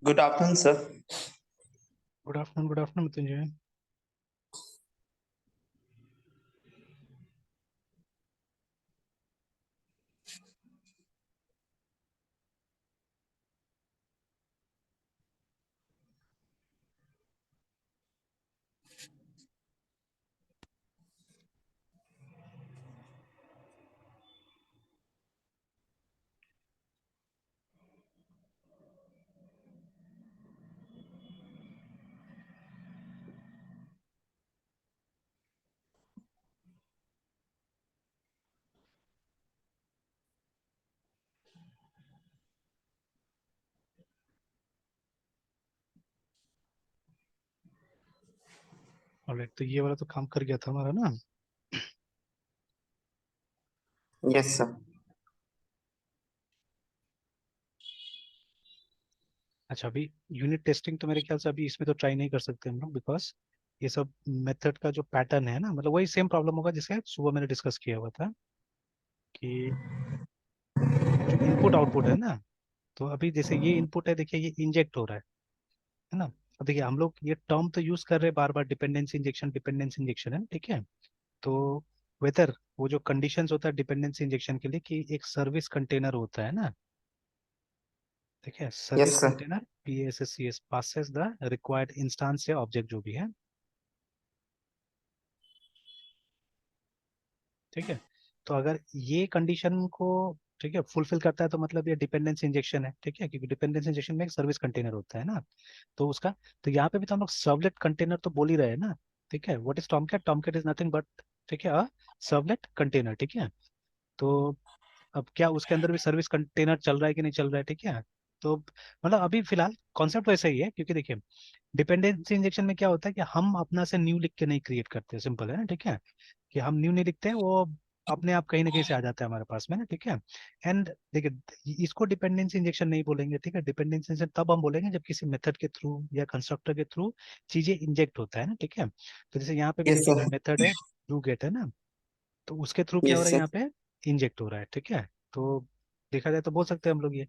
Good afternoon, sir. Good afternoon Mrityunjay. Alright, तो ये वाला तो काम कर गया था हमारा ना। Yes, sir. अच्छा, अभी यूनिट टेस्टिंग तो मेरे ख्याल से अभी इसमें तो ट्राई नहीं कर सकते हम लोग, बिकॉज ये सब मेथड का जो पैटर्न है ना, मतलब वही सेम प्रॉब्लम होगा जिसके सुबह मैंने डिस्कस किया हुआ था कि जो इनपुट आउटपुट है ना, तो अभी जैसे ये इनपुट है, देखिए ये इंजेक्ट हो रहा है ना। अब देखिए हम लोग ये टर्म तो यूज कर रहे हैं बार बार, डिपेंडेंस इंजेक्शन है, ठीक है। तो वेदर वो जो कंडीशंस होता है डिपेंडेंस इंजेक्शन के लिए कि एक सर्विस कंटेनर होता है ना, ठीक है, service Yes, sir. Container PASSCS passes the required instance या ऑब्जेक्ट जो भी है, ठीक है। तो अगर ये कंडीशन को, ठीक है, फुलफिल करता है तो मतलब ये डिपेंडेंस इंजेक्शन है, ठीक है, क्योंकि डिपेंडेंस इंजेक्शन में एक सर्विस कंटेनर होता है ना। तो उसका, तो यहाँ पे भी तो हम लोग सर्वलेट कंटेनर तो बोल ही रहे हैं ना, ठीक है। What is Tomcat? Tomcat is nothing but, ठीक है, अ सर्वलेट कंटेनर, ठीक है। तो अब क्या उसके अंदर भी सर्विस कंटेनर चल रहा है कि नहीं चल रहा है, ठीक है। तो मतलब अभी फिलहाल कॉन्सेप्ट वैसा ही है, क्योंकि देखिए डिपेंडेंसी इंजेक्शन में क्या होता है कि हम अपना से न्यू लिख के नहीं क्रिएट करते, सिंपल है ना, ठीक है। कि हम न्यू नहीं लिखते, वो अपने आप कहीं ना कहीं से आ जाता है हमारे पास में ना, ठीक है। एंड देखिए इसको डिपेंडेंसी इंजेक्शन नहीं बोलेंगे, ठीक है। डिपेंडेंसी इंजेक्शन तब हम बोलेंगे जब किसी मेथड के थ्रू या कंस्ट्रक्टर के थ्रू चीजें इंजेक्ट होता है ना, ठीक है। तो जैसे यहाँ पे भी Yes, देखिए sir. एक मेथड है डू गेट है ना, तो उसके थ्रू क्या हो Yes, रहा है sir. यहाँ पे, इंजेक्ट हो रहा है, ठीक है। तो देखा जाए तो बोल सकते हैं हम लोग ये।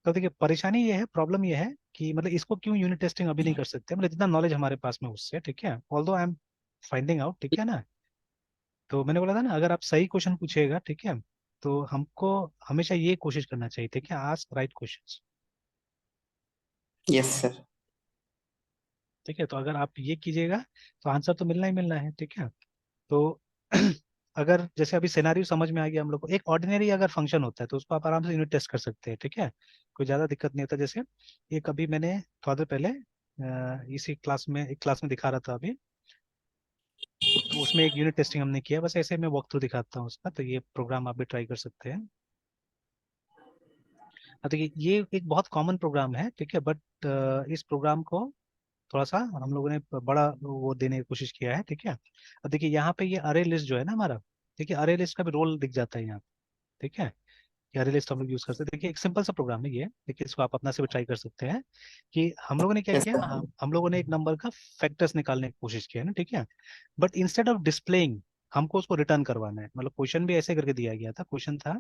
तो देखिए परेशानी ये है, प्रॉब्लम ये है कि मतलब इसको क्यों यूनिट टेस्टिंग अभी नहीं कर सकते, मतलब जितना नॉलेज हमारे पास में उससे, ठीक है, although I am finding out, ठीक है ना। तो मैंने बोला था ना, अगर आप सही क्वेश्चन पूछेगा, ठीक है, तो हमको हमेशा ये कोशिश करना चाहिए, ठीक है, ask right questions, Yes, sir. ठीक है। तो अगर आप ये कीजिएगा तो आंसर तो मिलना ही मिलना है, ठीक है। तो अगर जैसे अभी सिनेरियो समझ में आ गया हम लोग को, एक ऑर्डिनरी अगर फंक्शन होता है तो उसको आप आराम से यूनिट टेस्ट कर सकते हैं, ठीक है, कोई ज़्यादा दिक्कत नहीं होता। जैसे एक अभी मैंने थोड़ा देर पहले इसी क्लास में, एक क्लास में दिखा रहा था अभी, तो उसमें एक यूनिट टेस्टिंग हमने किया, बस ऐसे मैं वॉक थ्रू दिखाता हूँ उसका। तो ये प्रोग्राम आप भी ट्राई कर सकते हैं। हाँ, देखिए ये एक बहुत कॉमन प्रोग्राम है, ठीक है, बट इस प्रोग्राम को थोड़ा सा हम लोगों ने बड़ा वो देने की कोशिश किया है, ठीक है। अब देखिए यहाँ पे ये अरे लिस्ट जो है ना हमारा, देखिए अरे लिस्ट का भी रोल दिख जाता है यहाँ पे, ठीक है। ये अरे लिस्ट हम लोग यूज करते हैं। देखिए एक सिंपल सा प्रोग्राम है ये, देखिए इसको आप अपना से भी ट्राई कर सकते हैं कि हम लोगों ने क्या Yes, किया, sir. हम लोगों ने एक नंबर का फैक्टर्स निकालने की कोशिश किया है ना, ठीक है। बट इंस्टेड ऑफ डिस्प्लेइंग हमको उसको रिटर्न करवाना है, मतलब क्वेश्चन भी ऐसे करके दिया गया था। क्वेश्चन था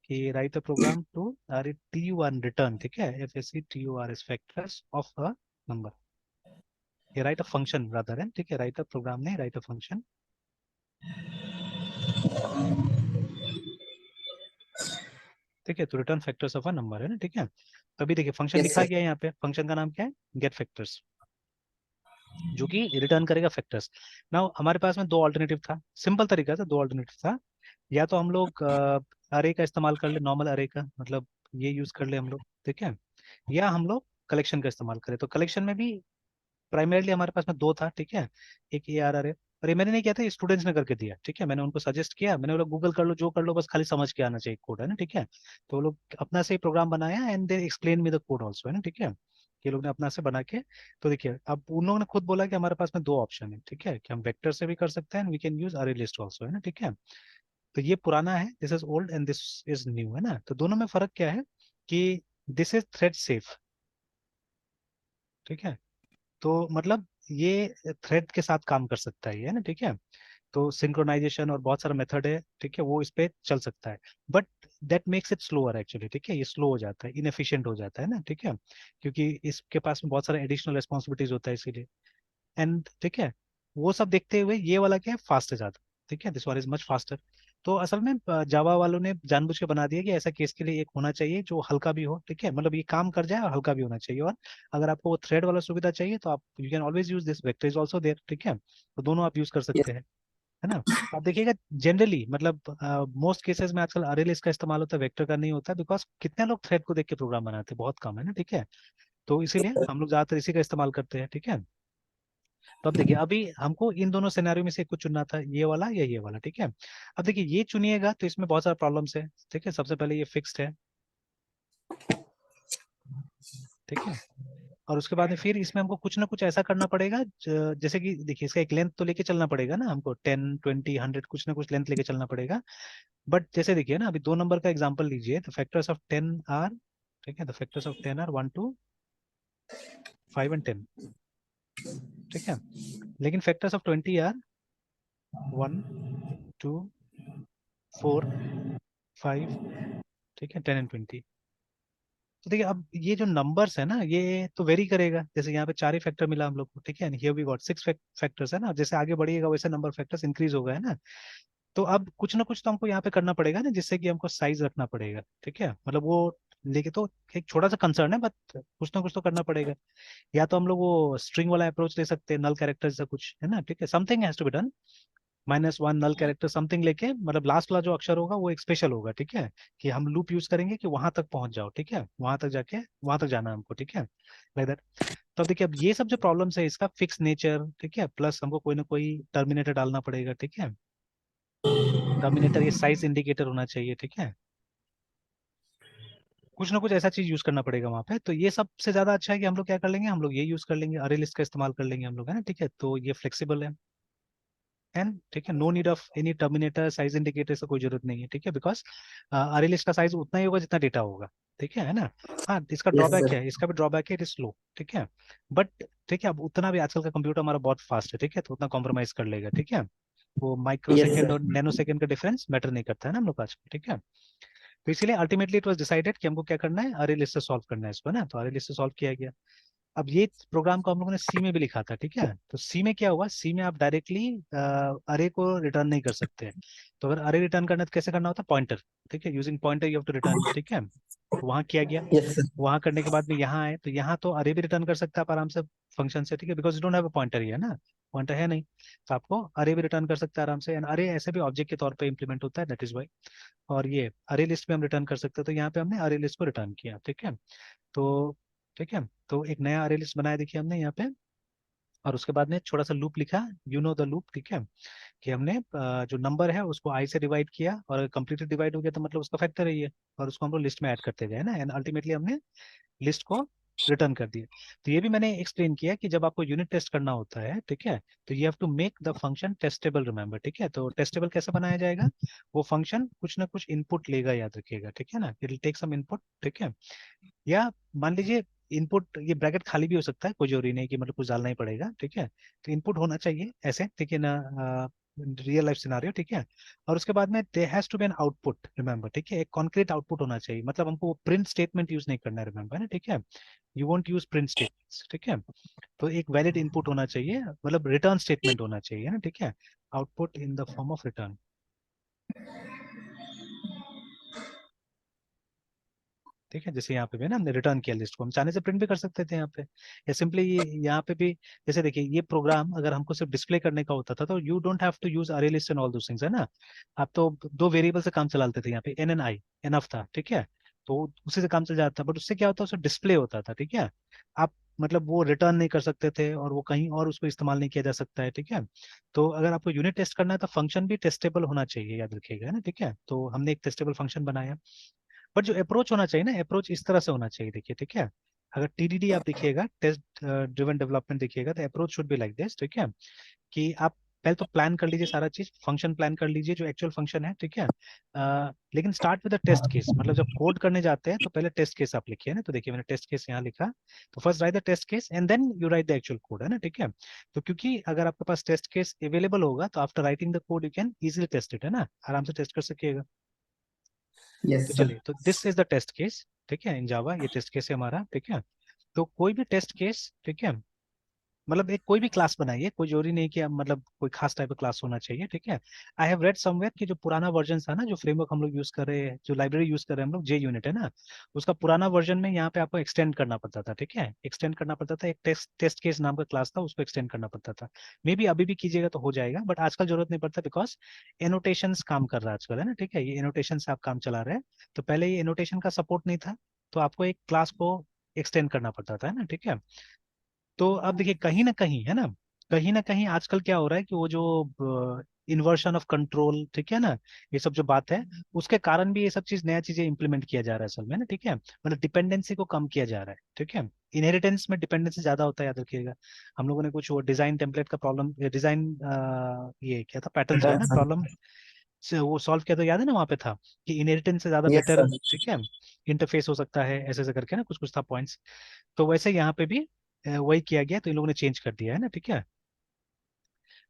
कि write a program to R T U R return, ठीक है, FACTURS factors of a number. ये राइट अ फंक्शन रादर है, ठीक है, राइट अ प्रोग्राम नहीं, राइट अ फंक्शन, ठीक है। तो return factors of a number है ना, ठीक है। तभी देखिए फंक्शन Yes, लिखा sir. गया है यहाँ पे, फंक्शन का नाम क्या है, गेट फैक्टर्स, जो कि रिटर्न करेगा फैक्टर्स। नाउ हमारे पास में दो ऑल्टरनेटिव था, सिंपल तरीका से दो ऑल्टरनेटिव था। या तो हम लोग अरे का इस्तेमाल कर ले, नॉर्मल अरे का, मतलब ये यूज कर ले हम लोग, ठीक है। या हम लोग कलेक्शन का इस्तेमाल करें, तो कलेक्शन में भी प्राइमरीली हमारे पास में दो था, ठीक है। एक ARR है, और ये मैंने नहीं किया था, स्टूडेंट्स ने करके दिया, ठीक है। मैंने उनको सजेस्ट किया, मैंने बोला गूगल कर लो, जो कर लो, बस खाली समझ के आना चाहिए कोड, है ना, ठीक है। तो वो लोग अपना से ही प्रोग्राम बनाया and they explain me the code also, है ना, ठीक है। ये लोग ने अपना से बना के, तो देखिए अब उन लोगों ने खुद बोला कि हमारे पास में दो ऑप्शन है, ठीक है, कि हम वेक्टर से भी कर सकते हैं, we can use array list also, है ना, ठीक है। तो ये पुराना है, this is old and this is new, है ना। तो दोनों में फर्क क्या है कि दिस इज थ्रेड सेफ, ठीक है। तो मतलब ये थ्रेड के साथ काम कर सकता है ये, है ना, ठीक है। तो सिंक्रोनाइजेशन और बहुत सारा मेथड है, ठीक है, वो इस पे चल सकता है। But that makes it slower actually, ठीक है, ये स्लो हो जाता है, इनएफिशिएंट हो जाता है ना, ठीक है, क्योंकि इसके पास में बहुत सारा एडिशनल रिस्पॉन्सिबिलिटीज होता है इसीलिए। एंड ठीक है, वो सब देखते हुए ये वाला क्या है, फास्ट है ज्यादा, ठीक है, this one is much faster. तो असल में जावा वालों ने जानबूझ के बना दिया कि ऐसा केस के लिए एक होना चाहिए जो हल्का भी हो, ठीक है, मतलब ये काम कर जाए और हल्का भी होना चाहिए। और अगर आपको वो थ्रेड वाला सुविधा चाहिए तो आप you can always use this, vector is also there, ठीक है, तो दोनों आप यूज कर Yes. सकते हैं, है ना। आप देखिएगा जनरली, मतलब मोस्ट केसेस में आजकल अरे लिस्ट का इस्तेमाल होता है, वेक्टर का नहीं होता, बिकॉज कितने लोग थ्रेड को देख के प्रोग्राम बनाते हैं, बहुत कम है ना, ठीक है, तो इसीलिए हम लोग ज्यादातर इसी का इस्तेमाल करते हैं, ठीक है। तो अब देखिए, अभी हमको इन दोनों सिनेरियो में से कुछ चुनना था, ये वाला या ये वाला, ठीक है। अब देखिए ये चुनिएगा तो इसमें बहुत सारा प्रॉब्लम्स है, ठीक है, सबसे पहले ये फिक्स्ड है, ठीक है, और उसके बाद में फिर इसमें हमको कुछ ना कुछ ऐसा करना पड़ेगा जैसे कि देखिए इसका एक लेंथ तो लेके चलना पड़ेगा ना हमको, 10 20 100 कुछ ना कुछ लेंथ लेके चलना पड़ेगा। बट जैसे देखिए ना, अभी 2 नंबर का एग्जांपल लीजिए, द फैक्टर्स ऑफ 10 आर, ठीक है, the factors of 10 are 1 2 5 and 10, ठीक है, लेकिन फैक्टर्स ऑफ 20 आर 1 2 4 5, ठीक है, 10 एंड 20। तो देखिए अब ये जो नंबर्स है ना, ये तो वेरी करेगा, जैसे यहाँ पे 4 ही फैक्टर मिला हम लोग को, ठीक है, हियर वी गॉट 6 फैक्टर्स, है ना, जैसे आगे बढ़िएगा वैसे नंबर फैक्टर्स इंक्रीज होगा, है ना। तो अब कुछ ना कुछ तो हमको यहाँ पे करना पड़ेगा ना, जिससे कि हमको साइज रखना पड़ेगा, ठीक है, मतलब वो लेके तो एक छोटा सा कंसर्न है, बट कुछ ना कुछ तो करना पड़ेगा। या तो हम लोग वो स्ट्रिंग वाला अप्रोच ले सकते हैं, नल कैरेक्टर जैसा कुछ, है ना, ठीक है, something has to be done, -1 null character something लेके, मतलब लास्ट वाला जो अक्षर होगा वो एक स्पेशल होगा, ठीक है, कि हम लूप यूज करेंगे कि वहां तक पहुंच जाओ, ठीक है, वहां तक जाके वहां तक जाना है हमको, ठीक है, लाइक दैट। तो अब देखिए, अब ये सब जो प्रॉब्लम्स है, इसका फिक्स नेचर, ठीक है, प्लस हमको कोई ना कोई टर्मिनेटर डालना पड़ेगा, ठीक है, टर्मिनेटर ये साइज इंडिकेटर होना चाहिए, ठीक है, कुछ ना कुछ ऐसा चीज यूज करना पड़ेगा वहां पे। तो ये सबसे ज्यादा अच्छा है कि हम लोग क्या कर लेंगे, हम लोग ये यूज कर लेंगे, अरे लिस्ट का इस्तेमाल कर लेंगे हम लोग, है ना, ठीक है, तो ये फ्लेक्सिबल है, एंड ठीक है, no need of any terminator size indicator से कोई जरूरत नहीं है, ठीक है, बिकॉज अरे लिस्ट का साइज उतना ही होगा जितना डेटा होगा, ठीक है ना। हाँ, इसका Yes, ड्रॉबैक sir. है, इसका भी ड्रॉबैक है, इट इज स्लो, ठीक है, बट ठीक है, अब उतना भी आजकल का कंप्यूटर हमारा बहुत फास्ट है, ठीक है, तो उतना कॉम्प्रोमाइज कर लेगा, ठीक है, वो माइक्रो Yes, सेकेंड sir. और नैनो सेकेंड का डिफरेंस मैटर नहीं करता है ना हम लोग आजकल, ठीक है। तो इसीलिए अल्टीमेटली इट वाज डिसाइडेड कि हमको क्या करना है, अरे लिस्ट से सॉल्व करना है इसको ना, तो अरे लिस्ट से सॉल्व किया गया। अब ये प्रोग्राम को हम लोगों ने सी में भी लिखा था, ठीक है, तो सी में क्या हुआ, सी में आप डायरेक्टली अरे को रिटर्न नहीं कर सकते। तो अगर अरे रिटर्न करना है तो कैसे करना होता है, पॉइंटर, ठीक है, using pointer you have to return, ठीक है, तो वहाँ किया गया। Yes, sir. वहाँ करने के बाद में यहाँ आए, तो यहाँ तो अरे भी रिटर्न कर सकता है आप आराम से फंक्शन से, ठीक है, because you don't have a pointer है ना, पॉइंटर है नहीं, तो आपको अरे भी रिटर्न कर सकता है आराम से, एंड अरे ऐसे भी ऑब्जेक्ट के तौर पे इंप्लीमेंट होता है, दैट इज वाई। और ये अरे लिस्ट में हम रिटर्न कर सकते हैं, तो यहाँ पे हमने अरे लिस्ट को रिटर्न किया, ठीक है। तो ठीक है, तो एक नया अरे लिस्ट बनाया देखिए हमने यहाँ पे, और उसके बाद में छोटा सा लूप लिखा, यू नो द लूप, ठीक है, कि हमने जो नंबर है उसको आई से डिवाइड किया, और कंप्लीटली डिवाइड हो गया तो मतलब उसका फैक्टर है ये, और उसको हम लोग लिस्ट में ऐड करते गए ना, एंड अल्टीमेटली हमने लिस्ट को रिटर्न कर दिया। तो ये भी मैंने एक्सप्लेन किया कि जब आपको यूनिट टेस्ट करना होता है, ठीक है, तो you have to make the function testable, remember, ठीक है, तो टेस्टेबल कैसे बनाया जाएगा, वो फंक्शन कुछ ना कुछ इनपुट लेगा, याद रखिएगा, ठीक है ना, it will take some input, ठीक है, या मान लीजिए इनपुट, ये ब्रैकेट खाली भी हो सकता है, कोई जरूरी नहीं कि मतलब कुछ डालना ही पड़ेगा, ठीक है, तो इनपुट होना चाहिए ऐसे, ठीक है ना, रियल लाइफ सिनारियो, ठीक है, और उसके बाद में there has to be an output, remember, ठीक है, एक कॉन्क्रीट आउटपुट होना चाहिए, मतलब हमको प्रिंट स्टेटमेंट यूज नहीं करना है, रिमेंबर ना, ठीक है, you won't use print statements, ठीक है, तो एक वैलिड इनपुट होना चाहिए, मतलब रिटर्न स्टेटमेंट होना चाहिए ना, ठीक है, output in the form of return, ठीक है, जैसे यहाँ पे भी ना हमने रिटर्न किया लिस्ट को, हम चाहने से प्रिंट भी कर सकते थे यहाँ पे, या सिंपली ये यहाँ पे भी, जैसे देखिए ये प्रोग्राम अगर हमको सिर्फ डिस्प्ले करने का होता था तो you don't have to use array list and all those things, है ना, आप तो 2 वेरिएबल से काम चला लेते थे, यहाँ पे एन एन आई एनफ था, ठीक है, तो उसी से काम चल जाता था, बट उससे क्या होता है, उससे डिस्प्ले होता था, ठीक है, आप मतलब वो रिटर्न नहीं कर सकते थे, और वो कहीं और उसको इस्तेमाल नहीं किया जा सकता है, ठीक है। तो अगर आपको यूनिट टेस्ट करना है तो फंक्शन भी टेस्टेबल होना चाहिए, याद रखिएगा, है ना, ठीक है, तो हमने एक टेस्टेबल फंक्शन बनाया। बट जो अप्रोच होना चाहिए ना, अप्रोच इस तरह से होना चाहिए, देखिए, ठीक है, अगर टीडीडी आप देखिएगा, टेस्ट ड्रिवन डेवलपमेंट देखिएगा, तो approach should be like this, ठीक है, कि आप पहले तो प्लान कर लीजिए सारा चीज, फंक्शन प्लान कर लीजिए जो एक्चुअल फंक्शन है, ठीक है, लेकिन start with the test case, मतलब जब कोड करने जाते हैं तो पहले टेस्ट केस आप लिखिए ना, तो देखिए मैंने टेस्ट केस यहाँ लिखा, तो first write the test case and then you write the actual code, है ना, ठीक है, तो क्योंकि अगर आपके पास टेस्ट केस अवेलेबल होगा तो after writing the code you can easily test it, है ना, आराम से टेस्ट कर सकिएगा। Yes, तो sir. चलिए, तो this is the test case, ठीक है, इन जावा ये टेस्ट केस है हमारा, ठीक है। तो कोई भी टेस्ट केस, ठीक है, मतलब एक कोई भी क्लास बनाइए, कोई जरूरी नहीं कि मतलब कोई खास टाइप का क्लास होना चाहिए, ठीक है। आई हैव रेड समवेयर कि जो पुराना वर्जन था ना, जो फ्रेमवर्क हम लोग यूज कर रहे हैं, जो लाइब्रेरी यूज कर रहे हैं हम लोग, जे यूनिट है ना, उसका पुराना वर्जन में यहाँ पे आपको एक्सटेंड करना पड़ता था, ठीक है, एक्सटेंड करना पड़ता था, एक टेस्ट केस नाम का क्लास था, उसको एक्सटेंड करना पड़ता था। मे बी अभी भी कीजिएगा तो हो जाएगा, बट आजकल जरूरत नहीं पड़ता, बिकॉज एनोटेशंस काम कर रहा है आजकल, है ना, ठीक है, ये एनोटेशन से आप काम चला रहे हैं। तो पहले ये एनोटेशन का सपोर्ट नहीं था, तो आपको एक क्लास को एक्सटेंड करना पड़ता था, है ना, ठीक है। तो अब देखिए, कहीं ना कहीं, है ना, कहीं ना कहीं आजकल क्या हो रहा है कि वो जो इन्वर्शन ऑफ कंट्रोल, ठीक है ना, ये सब जो बात है, उसके कारण भी ये सब चीज, नया चीजें इंप्लीमेंट किया जा रहा है असल में ना, ठीक है, मतलब डिपेंडेंसी को कम किया जा रहा है, ठीक है। इनहेरिटेंस में डिपेंडेंसी ज्यादा होता है, याद रखिएगा। हम लोगों ने कुछ वो डिजाइन टेम्पलेट का प्रॉब्लम, डिजाइन ये क्या था, पैटर्न जो है Return, ना, sir. प्रॉब्लम से वो सॉल्व किया, तो याद है ना, वहाँ पे था कि इनहेरिटेंस से ज्यादा Yes, बेटर, sir. ठीक है, इंटरफेस हो सकता है, ऐसे ऐसे करके ना, कुछ कुछ था पॉइंट्स। तो वैसे यहाँ पे भी वही किया गया, तो इन लोगों ने चेंज कर दिया है ना, ठीक है।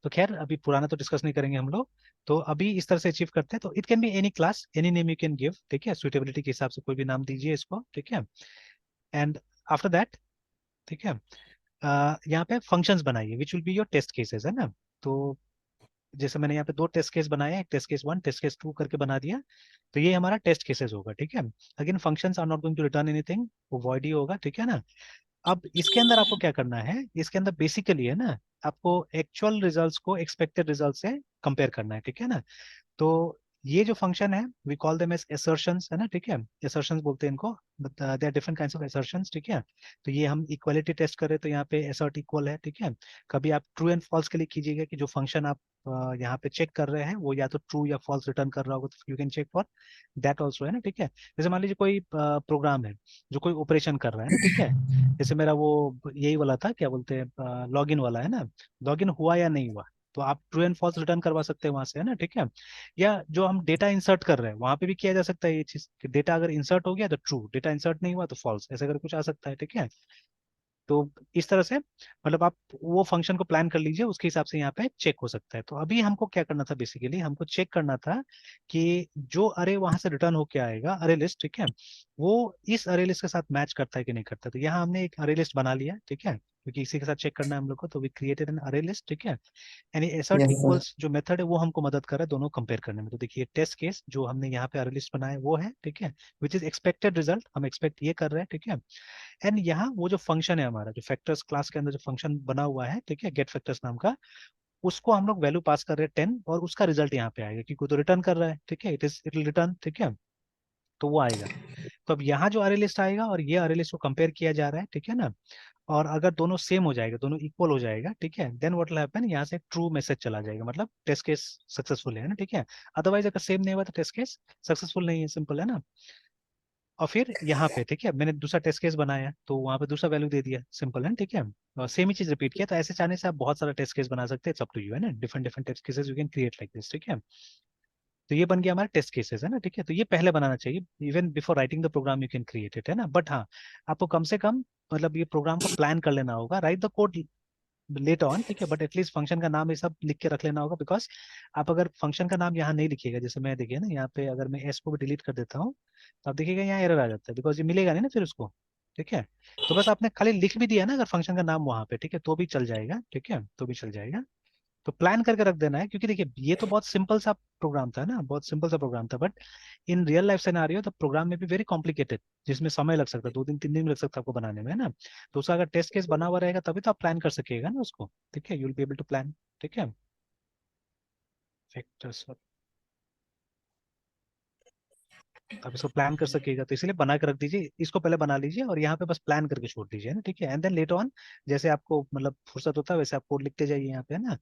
तो खैर, अभी पुराना तो डिस्कस नहीं करेंगे हम लोग। तो अभी इस तरह से अचीव करते हैं, तो it can be any class, any name you can give, ठीक है, सुटेबिलिटी के हिसाब से कोई भी नाम दीजिए इसको, ठीक है। एंड आफ्टर दैट, ठीक है, यहाँ पे फंक्शंस बनाइए which will be your test cases, है ना। तो जैसे मैंने यहाँ पे दो टेस्ट केस बनाए हैं, टेस्ट केस 1 टेस्ट केस 2 करके बना दिया, तो ये हमारा टेस्ट केसेस होगा, ठीक है। Again functions are not going to return anything, वो void ही होगा, ठीक है ना। अब इसके अंदर आपको क्या करना है, इसके अंदर बेसिकली, है ना, आपको एक्चुअल रिजल्ट्स को एक्सपेक्टेड रिजल्ट से कंपेयर करना है, ठीक है ना। तो ये जो फंक्शन है, we call them as assertions, है ना, ठीक है, assertions बोलते हैं इनको, they are different kinds of assertions, ठीक है। तो ये हम इक्वालिटी टेस्ट करें तो यहाँ पे assert इक्वल है, ठीक है। कभी आप ट्रू एंड फॉल्स के लिए कीजिएगा कि जो फंक्शन आप यहाँ पे चेक कर रहे हैं वो या तो ट्रू या फॉल्स रिटर्न कर रहा होगा, तो you can check for that also, है ना, ठीक है। जैसे मान लीजिए कोई प्रोग्राम है जो कोई ऑपरेशन कर रहा है ना, ठीक है, जैसे मेरा वो यही वाला था, क्या बोलते हैं, लॉग इन वाला, है ना, लॉग इन हुआ या नहीं हुआ, तो आप ट्रू एंड फॉल्स रिटर्न करवा सकते हैं वहां से, है ना, ठीक है। या जो हम डेटा इंसर्ट कर रहे हैं वहां पे भी किया जा सकता है ये चीज, कि डेटा अगर इंसर्ट हो गया तो ट्रू, डेटा इंसर्ट नहीं हुआ तो फॉल्स, ऐसा अगर कुछ आ सकता है, ठीक है। तो इस तरह से मतलब आप वो फंक्शन को प्लान कर लीजिए, उसके हिसाब से यहाँ पे चेक हो सकता है। तो अभी हमको क्या करना था, बेसिकली हमको चेक करना था कि जो अरे वहां से रिटर्न होके आएगा, अरे लिस्ट, ठीक है, वो इस अरे लिस्ट के साथ मैच करता है कि नहीं करता। तो यहाँ हमने एक अरे लिस्ट बना लिया, ठीक है, क्योंकि इसी के साथ चेक करना है हम लोग को, तो वी क्रिएटेड एन अरे लिस्ट, ठीक है। यानी एसर्ट Yes, sir. इक्वल्स जो मेथड है वो हमको मदद कर रहा है दोनों कंपेयर करने में। तो देखिए, टेस्ट केस जो हमने यहाँ पे अरे लिस्ट बनाया है वो है, ठीक है, विच इज एक्सपेक्टेड रिजल्ट, हम एक्सपेक्ट ये कर रहे हैं, ठीक है। एंड यहाँ वो जो फंक्शन है हमारा, जो फैक्टर्स क्लास के अंदर जो फंक्शन बना हुआ है, ठीक है, गेट फैक्टर्स नाम का, उसको हम लोग वैल्यू पास कर रहे हैं 10, और उसका रिजल्ट यहाँ पे आएगा क्योंकि वो तो रिटर्न कर रहा है, ठीक है, इट विल रिटर्न, ठीक है, तो वो आएगा। तो अब यहाँ जो अरे लिस्ट आएगा और ये अरे लिस्ट को कंपेयर किया जा रहा है, ठीक है ना। और अगर दोनों सेम हो जाएगा, दोनों इक्वल हो जाएगा, ठीक है, देन व्हाट विल हैपन, यहाँ से ट्रू मैसेज चला जाएगा, मतलब टेस्ट केस सक्सेसफुल है ना, ठीक है। अदरवाइज अगर सेम नहीं हुआ तो टेस्ट केस सक्सेसफुल नहीं है, सिंपल है ना। और फिर यहाँ पे, ठीक है, मैंने दूसरा टेस्ट केस बनाया तो वहाँ पे दूसरा वैल्यू दे दिया, सिंपल है ना, ठीक है। और सेम ही चीज रिपीट किया, तो ऐसे चाहने से आप बहुत सारा टेस्ट केस बना सकते हैं, अप टू यू, है ना, different different test cases you can create like this, ठीक है। तो ये बन गया हमारा टेस्ट केसेस, है ना, ठीक है। तो ये पहले बनाना चाहिए, even before writing the program you can create it, है ना। बट हाँ, आपको कम से कम मतलब ये प्रोग्राम को प्लान कर लेना होगा, write the code late on, ठीक है, बट एटलीस्ट फंक्शन का नाम ये सब लिख के रख लेना होगा, बिकॉज आप अगर फंक्शन का नाम यहाँ नहीं लिखिएगा, जैसे मैं देखिए ना यहाँ पे, अगर मैं एस को भी डिलीट कर देता हूँ तो आप देखिएगा यहाँ एरर आ जाता है, बिकॉज ये मिलेगा नहीं ना फिर उसको, ठीक है। तो बस आपने खाली लिख भी दिया ना अगर फंक्शन का नाम वहां पे, ठीक है, तो भी चल जाएगा, ठीक है, तो भी चल जाएगा। तो प्लान करके रख देना है, क्योंकि देखिए ये तो बहुत सिंपल सा प्रोग्राम था ना, बहुत सिंपल सा प्रोग्राम था, but in real life scenario the program में भी वेरी कॉम्प्लिकेटेड, जिसमें समय लग सकता है, 2 दिन 3 दिन लग सकता है आपको बनाने में, है ना। तो उसका अगर टेस्ट केस बना हुआ रहेगा तभी तो आप प्लान कर सकिएगा ना उसको, ठीक है, you will be able to plan, ठीक है। फैक्टर्स, आप इसको प्लान कर सकिएगा, तो इसलिए बना के रख दीजिए, इसको पहले बना लीजिए और यहाँ पे बस प्लान करके छोड़ दीजिए ना, ठीक है। एंड देन लेटर ऑन जैसे आपको मतलब फुर्सत होता है वैसे आप कोड लिखते जाइए यहाँ पे, है ना।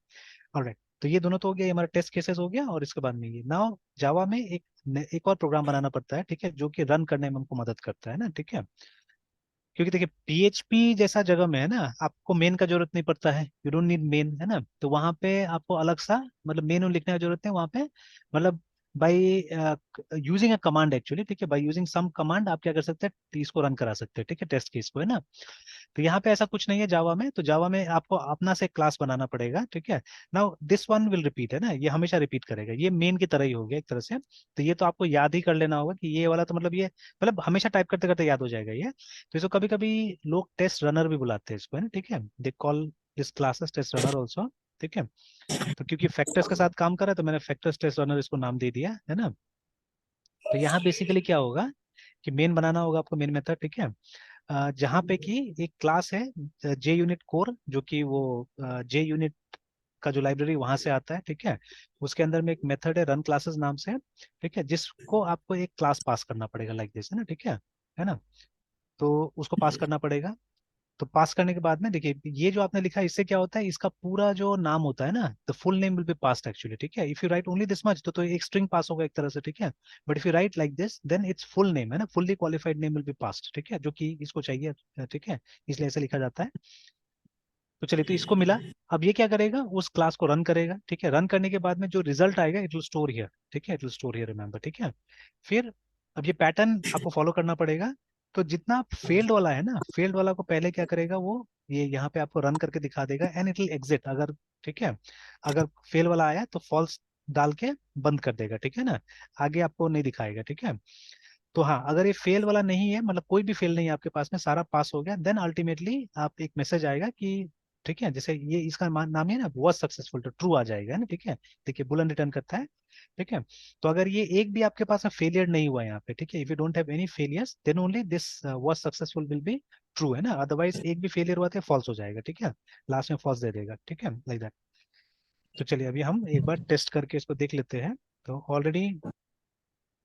ऑलराइट, तो ये दोनों तो हो गया, ये हमारा टेस्ट केसेस हो गया, और इसके बाद में ये नाउ जावा में एक और प्रोग्राम बनाना पड़ता है, ठीक है, जो कि रन करने में हमको मदद करता है ना, ठीक है। क्योंकि देखिए पीएचपी जैसा जगह में, है ना, आपको मेन का जरूरत नहीं पड़ता है, यू डोंट नीड मेन, है ना। तो वहां पे आपको अलग सा मतलब मेन लिखने का जरूरत है वहां पे, मतलब by using a command actually, ठीक है, बाय यूजिंग सम कमांड आप क्या कर सकते हैं, इसको रन करा सकते हैं, ठीक है, टेस्ट केस को, है ना। तो यहाँ पे ऐसा कुछ नहीं है जावा में, तो जावा में आपको अपना से क्लास बनाना पड़ेगा, ठीक है। Now this one will repeat, है ना, ये हमेशा रिपीट करेगा, ये मेन की तरह ही हो गया एक तरह से। तो ये तो आपको याद ही कर लेना होगा कि ये वाला तो मतलब ये मतलब हमेशा टाइप करते करते याद हो जाएगा ये। तो इसको कभी कभी लोग टेस्ट रनर भी बुलाते हैं इसको, है ना, ठीक है, they call this classes test runner also, ठीक है। तो क्योंकि फैक्टर्स के साथ काम कर रहा है तो मैंने फैक्टर्स टेस्ट रनर इसको नाम दे दिया, है ना। तो यहाँ बेसिकली क्या होगा कि मेन बनाना होगा आपको, मेन मेथड, ठीक है। जहाँ पे कि एक क्लास है जे यूनिट कोर, जो कि वो जे यूनिट का जो लाइब्रेरी वहां से आता है, ठीक है। उसके अंदर में एक मेथड है रन क्लासेस नाम से, ठीक है, जिसको आपको एक क्लास पास करना पड़ेगा लाइक दिस, है ना, ठीक है ना। तो उसको पास करना पड़ेगा। तो पास करने के बाद में देखिए ये जो आपने लिखा है इससे क्या होता है, इसका पूरा जो नाम होता है ना, the full name will be passed actually, ठीक है। If you right only this much तो एक स्ट्रिंग पास होगा एक तरह से, ठीक है। But if you write like this then it's full name, है ना, fully qualified name will be passed, ठीक है, जो कि इसको चाहिए, ठीक है, इसलिए ऐसे लिखा जाता है। तो चलिए, तो इसको मिला। अब ये क्या करेगा, उस क्लास को रन करेगा, ठीक है। रन करने के बाद में जो रिजल्ट आएगा इट विल स्टोर हियर, ठीक है, it will store here, remember, ठीक है। फिर अब ये पैटर्न आपको फॉलो करना पड़ेगा। तो जितना फेल्ड वाला है ना, फेल्ड वाला को पहले क्या करेगा वो, ये यहाँ पे आपको रन करके दिखा देगा एंड इट विल एग्जिट, अगर, ठीक है, अगर फेल वाला आया तो फॉल्स डाल के बंद कर देगा, ठीक है ना, आगे आपको नहीं दिखाएगा, ठीक है। तो हाँ, अगर ये फेल वाला नहीं है, मतलब कोई भी फेल नहीं है आपके पास में, सारा पास हो गया, देन अल्टीमेटली आप एक मैसेज आएगा कि, ठीक है, जैसे ये इसका नाम है ना वॉज सक्सेसफुल, तो ट्रू आ जाएगा, है ना, ठीक है। देखिए बुलन रिटर्न करता है, ठीक है। तो अगर ये एक भी आपके पास में फेलियर नहीं हुआ है यहाँ पे, ठीक है, if you don't have any failures then only this was successful will be true, है ना, अदरवाइज एक भी फेलियर हुआ तो फॉल्स हो जाएगा, ठीक है, लास्ट में फॉल्स दे देगा, ठीक है, लाइक दैट। तो चलिए अभी हम एक बार टेस्ट करके इसको देख लेते हैं। तो ऑलरेडी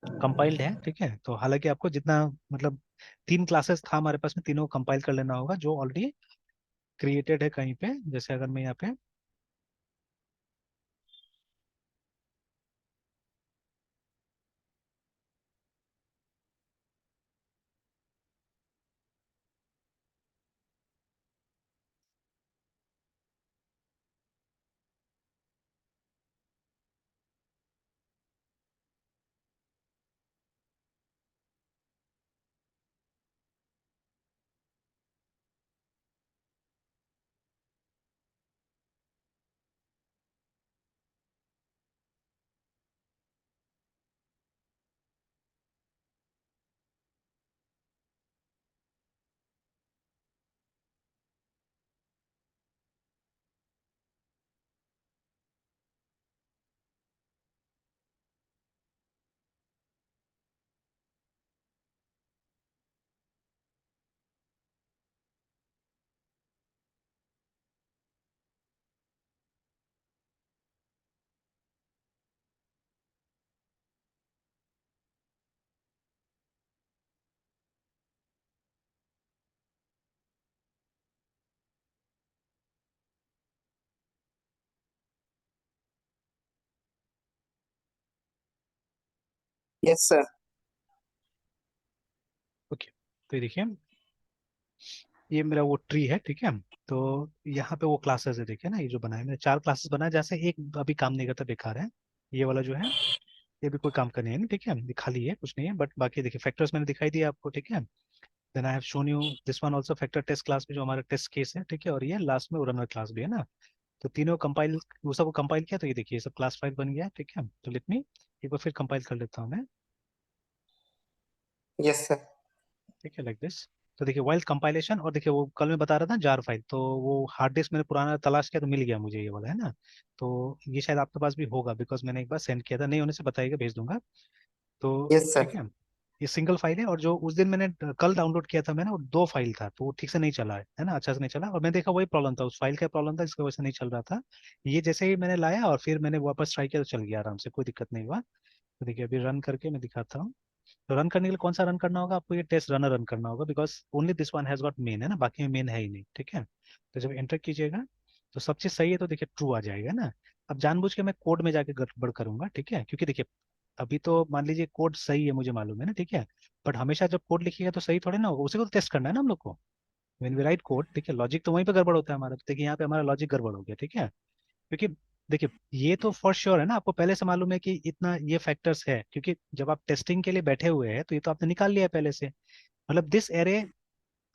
कंपाइल्ड है, ठीक है। तो हालांकि आपको जितना मतलब 3 क्लासेस था हमारे पास में, तीनों कंपाइल कर लेना होगा जो ऑलरेडी क्रिएटेड है कहीं पे, जैसे अगर मैं यहाँ पे, Yes, sir. ओके। तो ये देखिए ये मेरा वो ट्री है, ठीक है। तो यहाँ पे वो क्लासेस है, देखिए ना, ये जो बनाया मैंने 4 क्लासेस बनाया, जैसे एक अभी काम नहीं करता, बेकार है। ये वाला जो है ये भी कोई काम का नहीं है ना, ठीक है, ये खाली है, कुछ नहीं है। बट बाकी देखिए फैक्टर्स मैंने दिखाई दिया आपको, ठीक है। Then I have shown you this one also, factor test class में जो हमारा टेस्ट केस है, ठीक है, और ये लास्ट में रनर क्लास भी है ना। तो तीनों कंपाइल, वो सब कंपाइल किया तो ये देखिए ये सब क्लास फाइल बन गया है, ठीक है। तो लेट मी एक बार फिर कंपाइल कर लेता हूँ मैं, Yes, sir. ठीक है, लाइक दिस। तो देखिए वाइल्ड कंपाइलेशन, और देखिए वो कल मैं बता रहा था जार फाइल, तो वो हार्ड डिस्क मैंने पुराना तलाश किया तो मिल गया मुझे ये वाला, है ना। तो ये शायद आपके पास भी होगा, बिकॉज मैंने एक बार सेंड किया था, नहीं होने से बताइएगा, भेज दूंगा। तो Yes, sir. ठीक है, ये सिंगल फाइल है। और जो उस दिन मैंने कल डाउनलोड किया था मैंने, वो 2 फाइल था, तो वो ठीक से नहीं चला है ना, अच्छा से नहीं चला। और मैं देखा वही प्रॉब्लम था, उस फाइल का प्रॉब्लम था, इसकी वजह से नहीं चल रहा था। ये जैसे ही मैंने लाया और फिर मैंने वापस ट्राई किया तो चल गया आराम से, कोई दिक्कत नहीं हुआ। तो देखिए अभी रन करके मैं दिखाता हूँ। तो रन करने के लिए कौन सा रन करना होगा आपको, ये टेस्ट रनर रन करना होगा, because only this one has got main, है ना, बाकी में मेन है ही नहीं, ठीक है। तो जब एंटर कीजिएगा तो सब चीज सही है तो देखिए ट्रू आ जाएगा ना। अब जानबूझ के मैं कोड में जाके गड़बड़ करूंगा, ठीक है, क्योंकि देखिए अभी तो मान लीजिए कोड सही है, मुझे मालूम है ना, ठीक है। बट हमेशा जब कोड लिखिएगा तो सही थोड़े ना होगा, उसी को तो टेस्ट करना है ना हम लोग को। व्हेन वी राइट कोड, ठीक है, लॉजिक तो वहीं पे गड़बड़ होता है हमारा, तो देखिए यहाँ पे हमारा लॉजिक गड़बड़ हो गया, ठीक है। क्योंकि देखिए ये तो फॉर श्योर है ना, आपको पहले से मालूम है कि इतना ये फैक्टर्स है, क्योंकि जब आप टेस्टिंग के लिए बैठे हुए हैं तो ये तो आपने निकाल लिया है पहले से। मतलब दिस एरे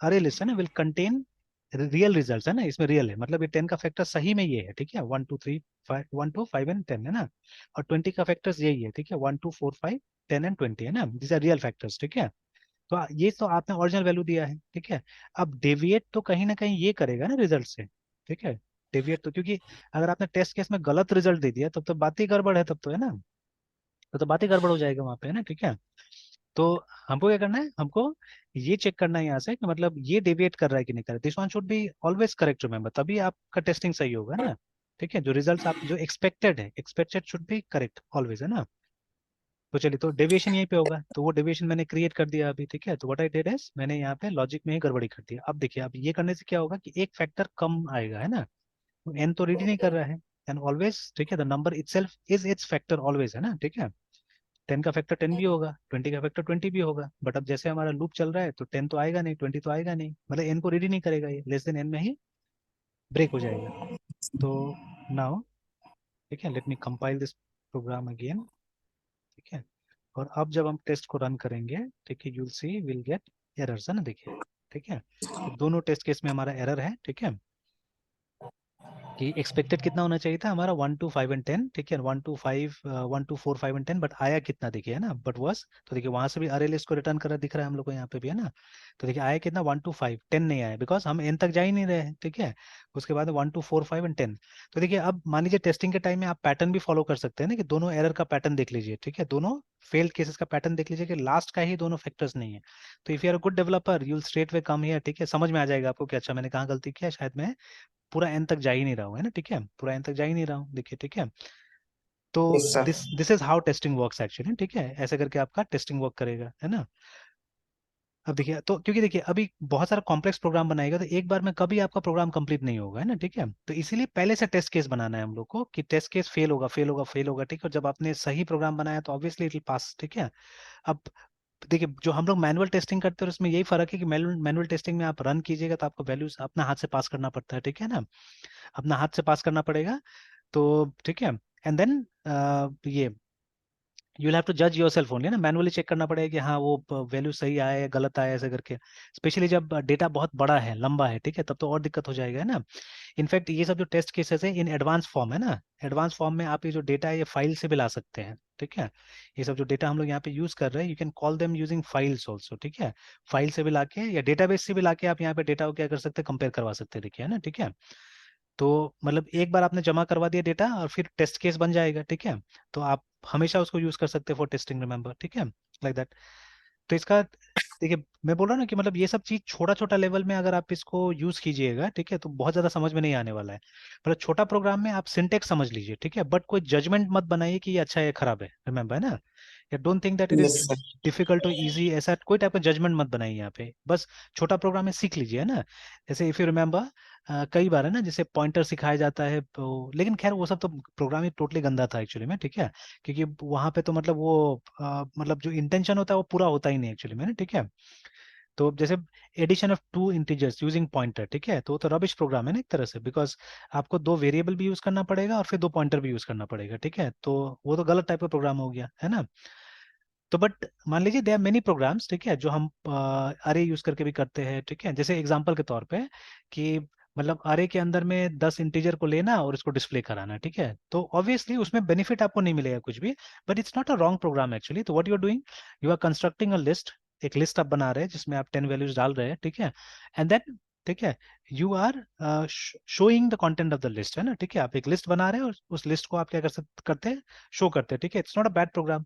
अरे लिस्ट है ना विल कंटेन रियल रिजल्ट्स है ना, इसमें रियल है, मतलब ये 10 का फैक्टर सही में ये है, ठीक है, 1 2 3 5 1 2 5 एंड 10 है ना, और 20 का फैक्टर्स यही है, ठीक है, 1 2 4 5 10 एंड 20 है ना, दिस आर रियल फैक्टर्स, ठीक है। तो ये तो आपने ओरिजिनल वैल्यू दिया है, ठीक है। अब डेविएट तो कहीं ना कहीं ये करेगा ना रिजल्ट से, ठीक है। डेविएट तो क्योंकि अगर आपने टेस्ट केस में गलत रिजल्ट दे दिया तब तो बात ही गड़बड़ है, तब तो है ना, तो बात ही गड़बड़ हो जाएगा वहां पे, है ना, ठीक है। तो हमको क्या करना है, हमको ये चेक करना है यहाँ से कि मतलब ये डेविएट कर रहा है कि नहीं कर रहा है, this one should be always correct, remember, तभी आपका टेस्टिंग सही होगा ना, ठीक है। जो रिजल्ट्स आप जो एक्सपेक्टेड है, expected should be correct always, है ना। तो चलिए, तो डेविएशन यहीं पे होगा, तो वो डेविएशन मैंने क्रिएट कर दिया अभी, ठीक है। तो व्हाट आई डिड इज मैंने यहाँ पे लॉजिक में ही गड़बड़ी कर दिया। अब देखिए, अब ये करने से क्या होगा कि एक फैक्टर कम आएगा, है ना, एन तो रीड ही नहीं कर रहा है, एंड ऑलवेज, ठीक है, the number itself is it's factor always, है ना, ठीक है। 10 का फैक्टर 10 भी होगा, 20 का फैक्टर 20 भी होगा, बट अब जैसे हमारा लूप चल रहा है तो 10 तो आएगा नहीं, 20 तो आएगा नहीं, मतलब एन को रीड ही नहीं करेगा, ये लेस देन एन में ही ब्रेक हो जाएगा। तो नाउ, ठीक है, let me compile this program again, ठीक है। और अब जब हम टेस्ट को रन करेंगे, ठीक है, you'll see will get errors, है ना, देखिए, ठीक है। तो दोनों टेस्ट केस में हमारा एरर है, ठीक है, कि एक्सपेक्टेड कितना होना चाहिए था हमारा 1 2 5 एंड 10, ठीक है, 1 2 5 1 2 4 5 एंड 10, बट आया कितना देखिए, है ना, बट वॉस, तो देखिए वहां से भी अरे लिस्ट को रिटर्न कर रहा दिख रहा है हम लोग को यहाँ पे भी, है ना। तो देखिए आया कितना, 1 2 5 10 नहीं आया, बिकॉज हम एन तक जा ही नहीं रहे हैं, ठीक है। उसके बाद 1 2 4 5 एंड 10। तो देखिए अब मान लीजिए टेस्टिंग के टाइम में आप पैटर्न भी फॉलो कर सकते हैं ना, कि दोनों एरर का पैटर्न देख लीजिए, ठीक है, दोनों फेल्ड केसेस का पैटर्न देख लीजिए कि लास्ट का ही दोनों फैक्टर्स नहीं है। तो if you are a good developer you will straight way come here, ठीक है, समझ में आ जाएगा आपको कि अच्छा मैंने कहाँ गलती किया, शायद मैं पूरा एन तक जा ही नहीं रहा हूँ, है ना, ठीक है, पूरा एन तक जा ही नहीं रहा हूँ, देखिए, ठीक है। तो yes sir. This is how testing works actually, ठीक है, ऐसे करके आपका टेस्टिंग वर्क करेगा, है ना। अब देखिए, तो क्योंकि देखिए अभी बहुत सारा कॉम्प्लेक्स प्रोग्राम बनाएगा तो एक बार में कभी आपका प्रोग्राम कंप्लीट नहीं होगा, है ना, ठीक है। तो इसीलिए पहले से टेस्ट केस बनाना है हम लोग को, कि टेस्ट केस फेल होगा, फेल होगा, फेल होगा, ठीक है, और जब आपने सही प्रोग्राम बनाया तो ऑब्वियसली इट विल पास, ठीक है। अब देखिए, जो हम लोग मैनुअल टेस्टिंग करते हैं उसमें यही फर्क है कि मैनुअल टेस्टिंग में आप रन कीजिएगा तो आपको वैल्यूज अपना हाथ से पास करना पड़ता है, ठीक है ना, अपना हाथ से पास करना पड़ेगा। तो ठीक है, एंड देन ये यू विल हैव टू जज योरसेल्फ ओनली ना, मैनुअली चेक करना पड़ेगा कि हाँ वो वैल्यू सही आया या गलत आया, ऐसे करके। स्पेशली जब डेटा बहुत बड़ा है, लंबा है, ठीक है, तब तो और दिक्कत हो जाएगा, है ना। इनफैक्ट ये सब जो टेस्ट केसेस है इन एडवांस फॉर्म है ना, एडवांस फॉर्म में आप ये जो डेटा है ये फाइल से भी ला सकते हैं, ठीक है। ये सब जो डेटा हम लोग यहाँ पे यूज कर रहे हैं, you can call them using files also, ठीक है। फाइल से भी लाके या डेटाबेस से भी लाके आप यहाँ पे डेटा को क्या कर सकते हैं, कंपेयर करवा सकते हैं, देखिए, है ना, ठीक है। तो मतलब एक बार आपने जमा करवा दिया डेटा और फिर टेस्ट केस बन जाएगा, ठीक है। तो आप हमेशा उसको यूज कर सकते हैं फॉर टेस्टिंग, रिमेंबर, ठीक है, लाइक दैट। तो इसका देखिए, मैं बोल रहा हूँ ना कि मतलब ये सब चीज छोटा छोटा लेवल में अगर आप इसको यूज कीजिएगा, ठीक है, तो बहुत ज्यादा समझ में नहीं आने वाला है। मतलब छोटा प्रोग्राम में आप सिंटेक्स समझ लीजिए, ठीक है, बट कोई जजमेंट मत बनाइए कि ये अच्छा है, ये खराब है, रिमेंबर, है ना। या don't think that it yes is sir. Difficult और इजी, ऐसा कोई टाइप का जजमेंट मत बनाइए यहाँ पे, बस छोटा प्रोग्राम में सीख लीजिए, है ना। जैसे इफ यू रिमेंबर कई बार है ना, जैसे पॉइंटर सिखाया जाता है तो, लेकिन खैर वो सब तो प्रोग्राम ही टोटली गंदा था एक्चुअली में, ठीक है। क्योंकि वहां पे तो मतलब वो मतलब जो इंटेंशन होता है वो पूरा होता ही नहीं एक्चुअली में ना, ठीक है। तो जैसे addition of two integers using pointer, ठीक है, तो वो तो रबिश प्रोग्राम है ना एक तरह से, बिकॉज आपको दो वेरिएबल भी यूज करना पड़ेगा और फिर दो पॉइंटर भी यूज करना पड़ेगा, ठीक है, तो वो तो गलत टाइप का प्रोग्राम हो गया, है ना। तो बट मान लीजिए देयर आर मेनी प्रोग्राम्स, ठीक है, जो हम अरे यूज करके भी करते हैं, ठीक है, जैसे एग्जांपल के तौर पे कि मतलब अरे के अंदर में 10 इंटीजर को लेना और इसको डिस्प्ले कराना, ठीक है, तो ऑब्वियसली उसमें बेनिफिट आपको नहीं मिलेगा कुछ भी, but it's not a wrong program actually. तो what you are doing, you are constructing a list, एक लिस्ट आप बना रहे हैं जिसमें आप 10 वैल्यूज डाल रहे हैं, ठीक है, एंड देन, ठीक है, you are showing the content of the list, है ना, ठीक है, आप एक लिस्ट बना रहे हैं और उस लिस्ट को आप क्या करते हैं, शो करते हैं, ठीक है, it's not a bad program.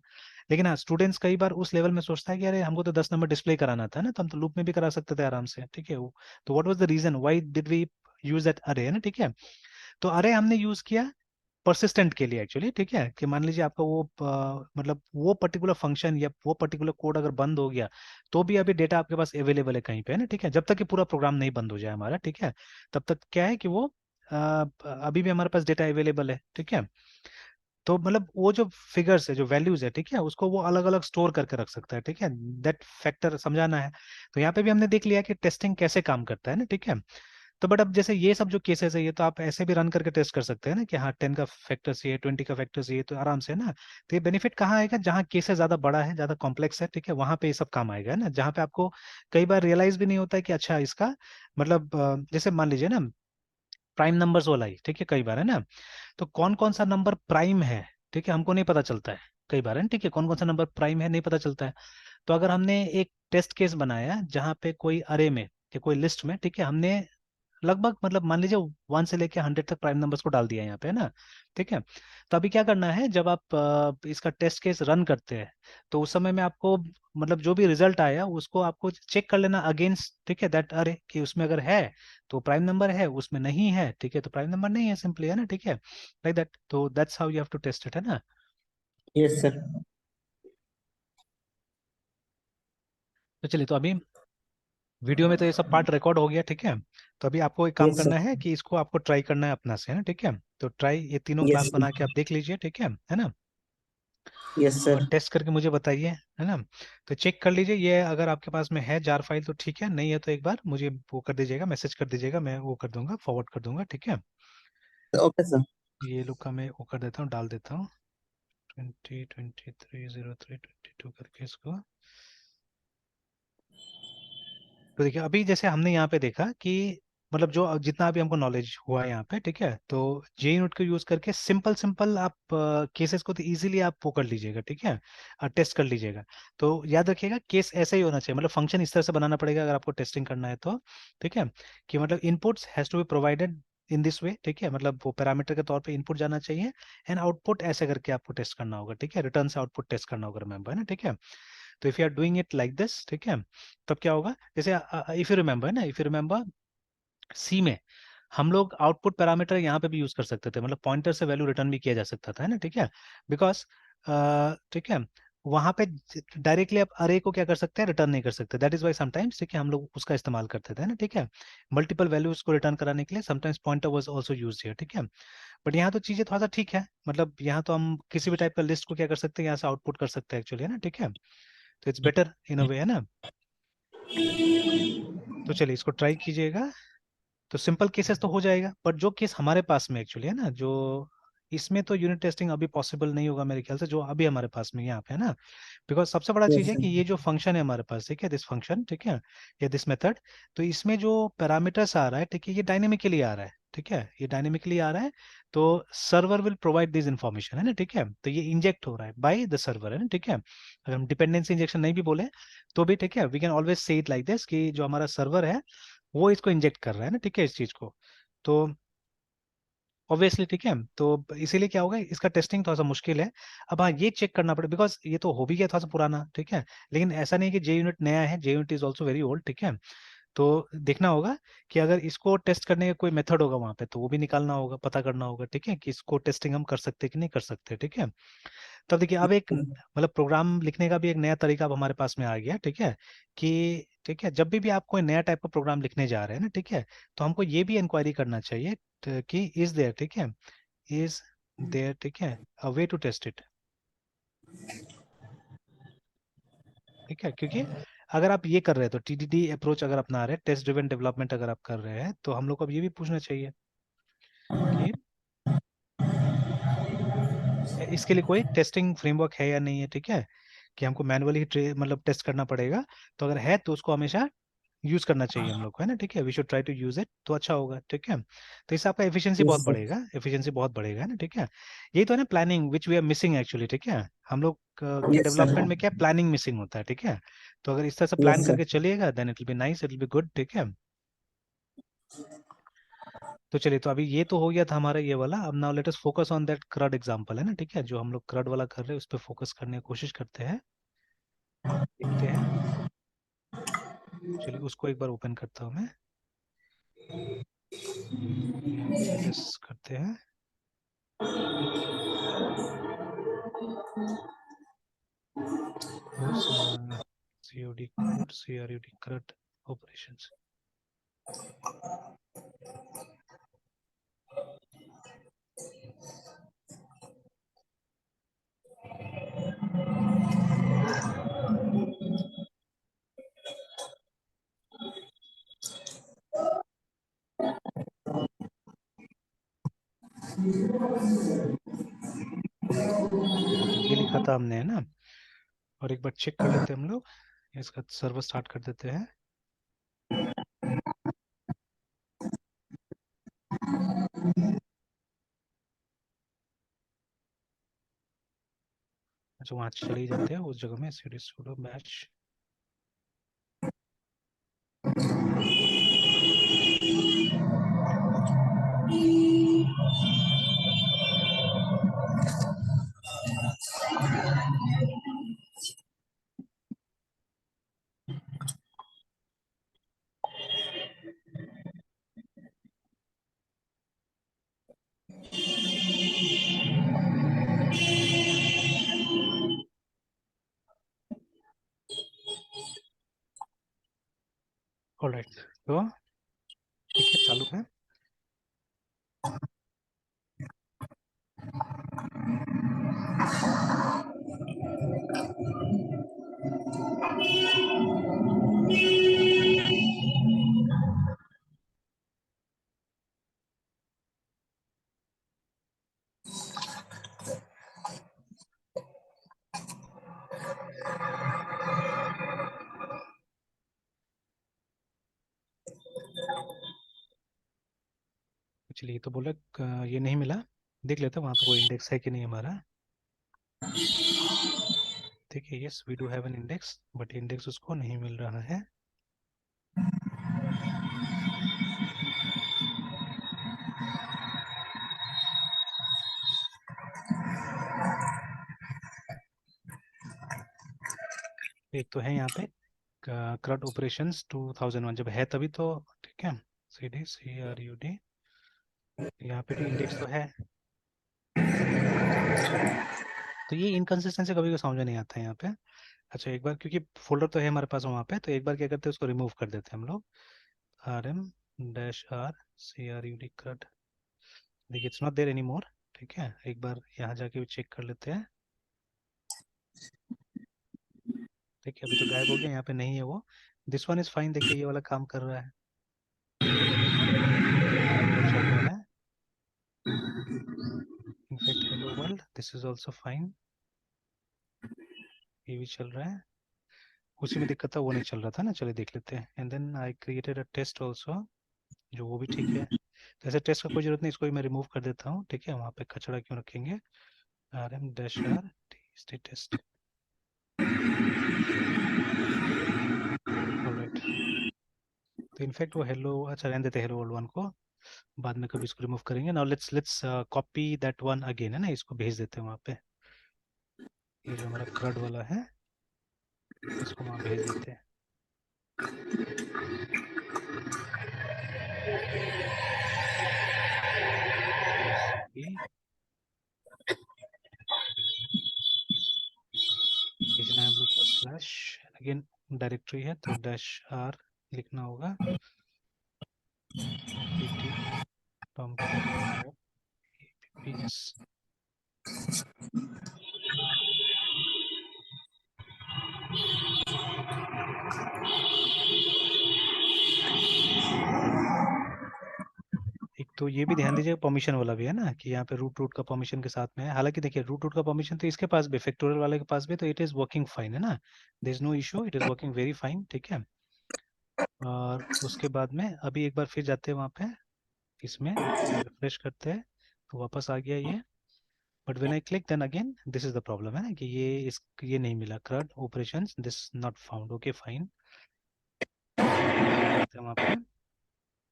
लेकिन हाँ, स्टूडेंट्स कई बार उस लेवल में सोचता है कि अरे हमको तो 10 नंबर डिस्प्ले कराना था ना, तो हम तो लूप में भी करा सकते थे आराम से, ठीक है। तो what was the reason why did we use that अरे, है ना, ठीक है। तो अरे हमने यूज किया परसिस्टेंट के लिए एक्चुअली, ठीक है, कि मान लीजिए आपका वो मतलब वो पर्टिकुलर फंक्शन या वो पर्टिकुलर कोड अगर बंद हो गया तो भी अभी डेटा आपके पास अवेलेबल है कहीं पे, है ना, ठीक है, जब तक कि पूरा प्रोग्राम नहीं बंद हो जाए हमारा, ठीक है, तब तक क्या है कि वो अभी भी हमारे पास डेटा अवेलेबल है, ठीक है। तो मतलब वो जो फिगर्स है, जो वैल्यूज है, ठीक है, उसको वो अलग अलग स्टोर करके रख सकता है, ठीक है, दैट फैक्टर समझाना है। तो यहाँ पे भी हमने देख लिया कि टेस्टिंग कैसे काम करता है ना, ठीक है। तो बट अब जैसे ये सब जो केसेस है ये तो आप ऐसे भी रन करके टेस्ट कर सकते हैं ना कि हाँ 10 का फैक्टर्स ये 20 का फैक्टर्स ये, तो आराम से है ना। तो ये बेनिफिट कहाँ आएगा, जहाँ केसेस ज्यादा बड़ा है, ज्यादा कॉम्प्लेक्स है, ठीक है, वहां पे ये सब काम आएगा, है ना, जहाँ पे आपको कई बार रियलाइज भी नहीं होता है कि अच्छा इसका मतलब जैसे मान लीजिए ना प्राइम नंबर्स वाला ही, ठीक है, कई बार है ना, तो कौन कौन सा नंबर प्राइम है, ठीक है, हमको नहीं पता चलता है कई बार, है ना, ठीक है, कौन कौन सा नंबर प्राइम है नहीं पता चलता है। तो अगर हमने एक टेस्ट केस बनाया जहाँ पे कोई अरे में या कोई लिस्ट में, ठीक है, हमने लगभग मतलब मान लीजिए 1 से लेके 100 तक प्राइम नंबर्स को डाल दिया है यहाँ पे, है ना, ठीक है। तो अभी क्या करना है, जब आप इसका टेस्ट केस रन करते हैं तो उस समय में आपको मतलब जो भी रिजल्ट आया उसको आपको चेक कर लेना अगेंस्ट, ठीक है, दैट अरे कि उसमें अगर है तो प्राइम नंबर है, उसमें नहीं है, ठीक है, तो प्राइम नंबर नहीं है सिंपली, है ना, ठीक है, लाइक दैट। तो that's how you have to test it, है ना। Yes, sir. तो चलिए, तो अभी वीडियो में तो ये सब पार्ट रिकॉर्ड हो गया, ठीक है। तो अभी आपको एक काम Yes, sir. करना है कि इसको आपको ट्राई करना है अपना से, है ना, ठीक है। तो ट्राई ये तीनों क्लास Yes, बना के sir. आप देख लीजिए, ठीक है ना। Yes, और sir. टेस्ट करके मुझे बताइए, है ना। तो चेक कर लीजिए ये अगर आपके पास में है जार फाइल तो ठीक है, नहीं है तो एक बार मुझे वो कर दीजिएगा, मैसेज कर दीजिएगा, मैं वो कर दूंगा, फॉरवर्ड कर दूंगा, ठीक है। Okay, sir. ये लोग का मैं वो कर देता हूँ, डाल देता हूँ 20230322 करके इसको। तो देखिए अभी जैसे हमने यहाँ पे देखा कि मतलब जो जितना अभी हमको नॉलेज हुआ है यहाँ पे, ठीक है, तो जे यूनिट को यूज करके सिंपल सिंपल आप केसेस को तो इजीली आप वो कर लीजिएगा, ठीक है, टेस्ट कर लीजिएगा। तो याद रखिएगा केस ऐसा ही होना चाहिए, मतलब फंक्शन इस तरह से बनाना पड़ेगा अगर आपको टेस्टिंग करना है तो, ठीक है, कि मतलब inputs has to be provided in this way, ठीक है, मतलब वो पैरामीटर के तौर पे इनपुट जाना चाहिए एंड आउटपुट ऐसे करके आपको टेस्ट करना होगा, ठीक है, रिटर्न से आउटपुट टेस्ट करना होगा, रिमेंबर, है ना, ठीक है। तो if you are doing it like this, ठीक है, तब क्या होगा, जैसे इफ यू रिमेंबर ना, इफ यू रिमेंबर सी में हम लोग आउटपुट पैरामीटर यहाँ पे भी यूज कर सकते थे, मतलब पॉइंटर से वैल्यू रिटर्न भी किया जा सकता था, है ना, ठीक है, बिकॉज ठीक है वहां पे डायरेक्टली आप अरे को क्या कर सकते हैं, रिटर्न नहीं कर सकते, दैट इज वाई समटाइम्स, ठीक है, हम लोग उसका इस्तेमाल करते थे, है ना, ठीक है, मल्टीपल वैल्यूज को रिटर्न कराने के लिए sometimes pointer was also used here, ठीक है। बट यहाँ तो चीजें थोड़ा सा ठीक है, मतलब यहाँ तो हम किसी भी टाइप का लिस्ट को क्या कर सकते हैं, यहाँ से आउटपुट कर सकते हैं एक्चुअली, है ना, ठीक है। तो इट्स बेटर इन अ वे, है ना। तो चलिए इसको ट्राई कीजिएगा। तो सिंपल केसेस तो हो जाएगा, बट जो केस हमारे पास में एक्चुअली है ना, जो इसमें तो यूनिट टेस्टिंग अभी पॉसिबल नहीं होगा मेरे ख्याल से, जो अभी हमारे पास में यहाँ पे है ना। बिकॉज सबसे बड़ा चीज Yes, है sir. कि ये जो फंक्शन है हमारे पास, ठीक है, दिस फंक्शन, ठीक है, या दिस मेथड, तो इसमें जो पैरामीटर्स आ रहा है, ठीक है, ये डायनेमिकली आ रहा है, ठीक है, ये डायनेमिकली आ रहा है। तो server will provide this information, है ना, ठीक है, तो ये इंजेक्ट हो रहा है बाय द सर्वर, है ना, ठीक है। अगर हम डिपेंडेंसी इंजेक्शन नहीं भी बोले तो भी ठीक है, we can always say it like this कि जो हमारा सर्वर है वो इसको इंजेक्ट कर रहा है ना, ठीक है, इस चीज को। तो ऑब्वियसली ठीक है, तो इसीलिए क्या होगा, इसका टेस्टिंग थोड़ा सा मुश्किल है। अब हाँ ये चेक करना पड़ेगा बिकॉज ये तो हो भी गया थोड़ा सा पुराना, ठीक है, लेकिन ऐसा नहीं कि जे यूनिट नया है, JUnit is also very old, ठीक है। तो देखना होगा कि अगर इसको टेस्ट करने का कोई मेथड होगा वहां पे तो वो भी निकालना होगा, पता करना होगा, ठीक है, कि इसको टेस्टिंग हम कर सकते हैं कि नहीं कर सकते, ठीक है। तब देखिए अब एक मतलब प्रोग्राम लिखने का भी एक नया तरीका अब हमारे पास में आ गया, ठीक है, कि ठीक है जब भी आप कोई नया टाइप का प्रोग्राम लिखने जा रहे हैं ना, ठीक है, तो हमको ये भी इंक्वायरी करना चाहिए कि इज देयर, ठीक है, इज देयर, ठीक है, अ वे टू टेस्ट इट, ठीक है, क्योंकि अगर आप ये कर रहे हैं तो टीडीडी अप्रोच अगर अपना रहे हैं, टेस्ट ड्रिवन डेवलपमेंट अगर आप कर रहे हैं, तो हम लोग को अब ये भी पूछना चाहिए कि इसके लिए कोई टेस्टिंग फ्रेमवर्क है या नहीं है, ठीक है, कि हमको मैनुअली मतलब टेस्ट करना पड़ेगा। तो अगर है तो उसको हमेशा यूज करना चाहिए हम लोग को, है ना, ठीक है, we should try to use it, तो अच्छा होगा, ठीक है। तो इससे आपका एफिशिएंसी बहुत Yes, sir. बढ़ेगा, एफिशिएंसी बहुत बढ़ेगा, है ना, ठीक है। यही तो है ना planning which we are missing actually, ठीक है, हम लोग के Yes, sir. डेवलपमेंट में क्या प्लानिंग मिसिंग होता है, ठीक है। तो अगर इस तरह से प्लान Yes, sir. करके चलिएगा then it will be nice, it will be good, ठीक है। तो चलिए, तो अभी ये तो हो गया था हमारा ये वाला, अब now let us focus on that क्रड example, है ना, ठीक है, जो हम लोग क्रड वाला कर रहे हैं उस पर फोकस करने की कोशिश करते हैं, देखते हैं। चलिए उसको एक बार ओपन करता हूँ मैं, यस करते हैं। Suppose COD code, CRUD CRUD operations. तो ये लिखा था हमने, है ना। और एक बार चेक कर लेते हैं हम लोग, इसका सर्वर स्टार्ट कर देते हैं। अच्छा, वहाँ चले ही जाते हैं उस जगह में, cd sudo bash। ऑलराइट, तो ठीक है, चालू है। चलिए, ये तो बोला ये नहीं मिला। देख लेते हैं वहाँ पे कोई इंडेक्स है कि नहीं हमारा। ठीक है, yes we do have an index, but index उसको नहीं मिल रहा है। एक तो है यहाँ पे CRUD ऑपरेशंस 2001, जब है तभी तो। ठीक है, CRUD, यहाँ पे भी इंडेक्स तो है। तो ये इनकन्सिस्टेंसी कभी को समझ में नहीं आता है यहाँ पे। अच्छा, एक बार क्योंकि फोल्डर तो है हमारे पास वहाँ पे, तो एक बार क्या करते हैं, उसको रिमूव कर देते हैं हम लोग। rm-r crud, देखिए it's not there any more. ठीक है, एक बार यहाँ जाके भी चेक कर लेते हैं। देखिए अभी तो गायब हो गया, यहाँ पे नहीं है वो। दिस वन इज फाइन, देखिए ये वाला काम कर रहा है, हेलो चल रहा है। In fact hello world, this is also fine, ये भी चल रहा है। उसी में दिक्कत था, वो नहीं चल रहा था ना। चलिए देख लेते हैं। And then I created a test also, जो वो भी ठीक है। तो ऐसे टेस्ट का कोई जरूरत नहीं, इसको भी मैं रिमूव कर देता हूँ। ठीक है, वहाँ पे कचरा क्यों रखेंगे। rm-r test. ऑलराइट, तो इनफैक्ट वो हेलो, अच्छा रहने देते हेलो वर्ल्ड वन को, बाद में कभी इसको रिमूव करेंगे। Now let's copy that one again, है ना, इसको भेज देते हैं वहाँ पे। ये जो हमारा क्रड वाला है, इसको वहाँ भेज देते हैं। ये भेजना है हम लोग को स्लैश, अगेन डायरेक्टरी है तो -r लिखना होगा। pt pump apps। एक तो ये भी ध्यान दीजिए, परमिशन वाला भी है ना, कि यहाँ पे रूट रूट का परमिशन के साथ में है। हालांकि देखिए रूट रूट का परमिशन तो इसके पास भी, फैक्टोरियल वाले के पास भी, तो इट इज वर्किंग फाइन, है ना। There is no issue, it is working very fine. ठीक है, और उसके बाद में अभी एक बार फिर जाते हैं वहाँ पे, इसमें रिफ्रेश करते हैं, तो वापस आ गया ये। But when I click then again this is the problem, है ना, कि ये नहीं मिला, CRUD operations this not found. Okay fine, जाते हैं वहाँ पे।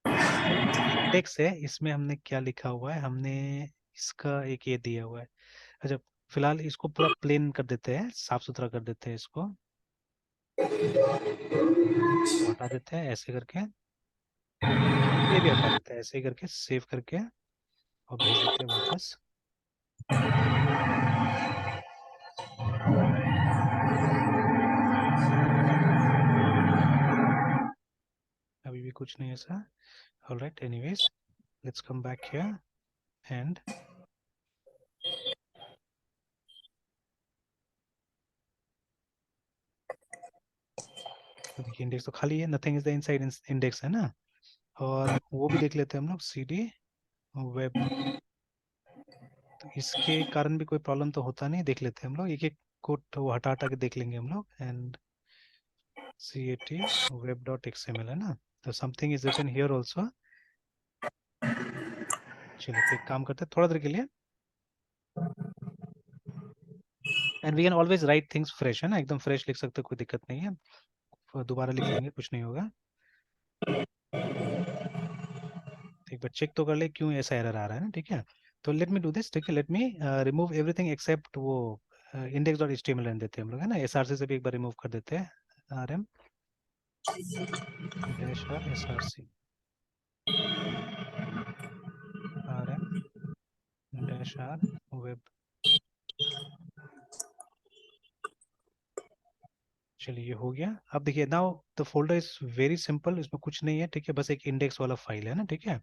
ये जो इंडेक्स है इसमें हमने क्या लिखा हुआ है, हमने इसका एक ये दिया हुआ है। अच्छा, फिलहाल इसको पूरा प्लेन कर देते हैं, साफ सुथरा कर देते हैं इसको, इसको हटा देते हैं ऐसे करके। ये भी हटा देते हैं ऐसे ही करके, सेव करके और भेज देते हैं वापस। अभी भी कुछ नहीं ऐसा। Alright, anyways let's come back here and तो देखिए इंडेक्स तो खाली है, nothing is the inside index, है ना। और वो भी देख लेते हैं हम लोग, cd वेब इसके कारण भी कोई प्रॉब्लम तो होता नहीं, देख लेते हैं हम लोग, एक एक कोड वो हटा हटा के देख लेंगे हम लोग। एंड cat web.xml है ना, तो something is written here also. चलिए तो एक काम करते हैं थोड़ा देर के लिए, and we can always write things fresh, है ना, एकदम फ्रेश लिख सकते हैं, कोई दिक्कत नहीं है, दोबारा लिख लेंगे, कुछ नहीं होगा। एक बार चेक तो कर ले क्यों ऐसा एरर आ रहा है ना, ठीक है। तो लेट मी डू दिस, ठीक है, let me remove everything except वो index dot H T M L रहने देते हैं हम लोग, है ना, एस आर सी से भी एक बार रिमूव कर देते हैं, R M dash R S R C, R M dash R web. चलिए ये हो गया। अब देखिए now the folder is very simple, इसमें कुछ नहीं है, ठीक है, बस एक इंडेक्स वाला फाइल है ना, ठीक है।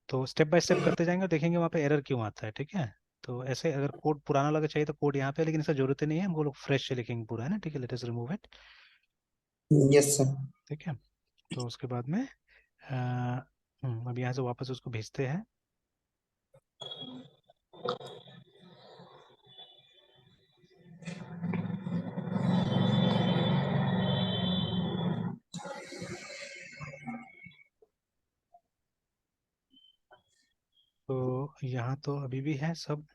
तो स्टेप बाय स्टेप करते जाएंगे और देखेंगे वहाँ पे एरर क्यों आता है, ठीक है। तो ऐसे अगर कोड पुराना लगा चाहिए तो कोड यहाँ पे है, लेकिन इसका जरूरत ही नहीं है, हमको लोग फ्रेश से लिखेंगे पूरा, है ना, ठीक है। Let us remove it, yes sir. ठीक है। तो उसके बाद में अब यहाँ से वापस उसको भेजते हैं। तो यहाँ तो अभी भी है सब।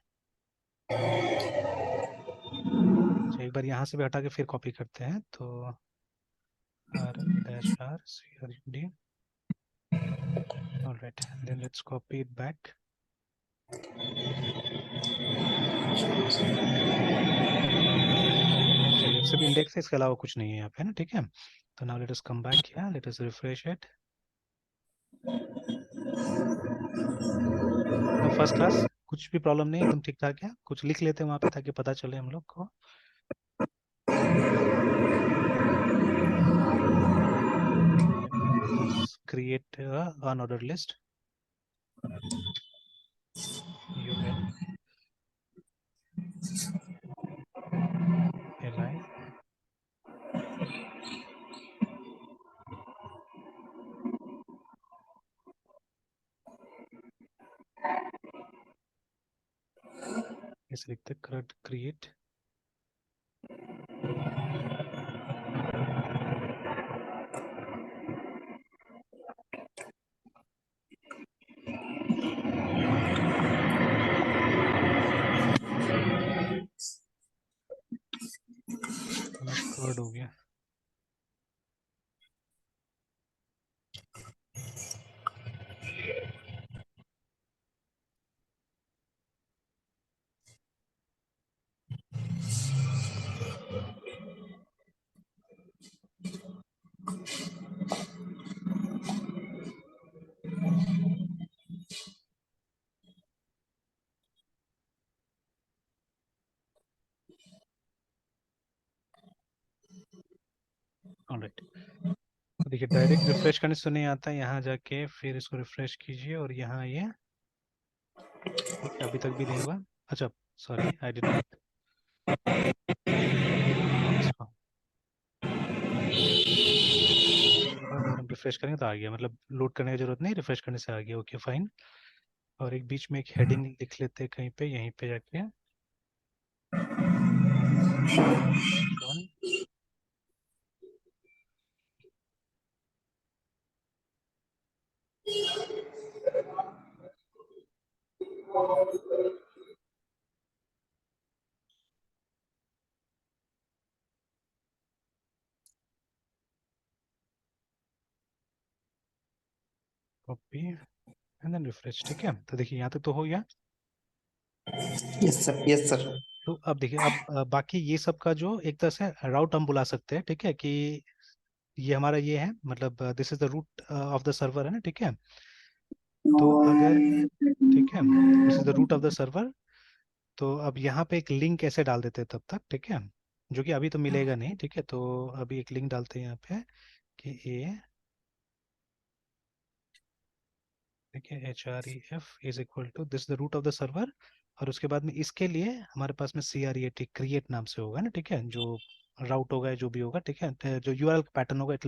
अच्छा एक बार यहाँ से भी हटा के फिर कॉपी करते हैं, तो R M dash R C R D, alright, then let's copy it back. चलिए अब सिर्फ इंडेक्स है, इसके अलावा कुछ नहीं है यहाँ पे, है ना, ठीक है। तो now let us come back here, let us refresh it. एकदम फर्स्ट क्लास, कुछ भी प्रॉब्लम नहीं, एकदम ठीक ठाक है। कुछ लिख लेते हैं वहाँ पे ताकि पता चले हम लोग को। Let us create a unordered list, ul li। इसे लिखते करंट क्रिएट। कर्ड हो गया। ऑलराइट, देखिए डायरेक्ट रिफ्रेश करने से नहीं आता, यहाँ जाके फिर इसको रिफ्रेश कीजिए और यहाँ ये, ठीक है, अभी तक भी नहीं हुआ। अच्छा sorry, I did not click this one. उसके बाद अगर हम रिफ्रेश करेंगे तो आ गया, मतलब लोड करने की जरूरत नहीं, रिफ्रेश करने से आ गया, ओके फाइन। और एक बीच में एक हेडिंग लिख लेते हैं कहीं पे, यहीं पे जाके H1। Copy and then refresh, ठीक है। तो देखिए यहाँ तक तो हो गया। Yes sir. Yes sir. तो अब देखिए अब बाकी ये सब का जो एक तरह से राउट हम बुला सकते हैं, ठीक है, कि ये हमारा ये है, मतलब this is the root of the server, है ना, ठीक है। तो अगर, ठीक है, this is the root of the server. तो अब यहाँ पे एक लिंक ऐसे डाल देते हैं तब तक, ठीक है, जो कि अभी तो मिलेगा नहीं, ठीक है। तो अभी एक लिंक डालते हैं यहाँ पे कि ए, ठीक है, H R E F is equal to this the root of the server. और उसके बाद में इसके लिए हमारे पास में C R E A T create नाम से होगा ना, ठीक है, जो राउट होगा जो भी होगा, ठीक है, जो यूआरएल पैटर्न होगा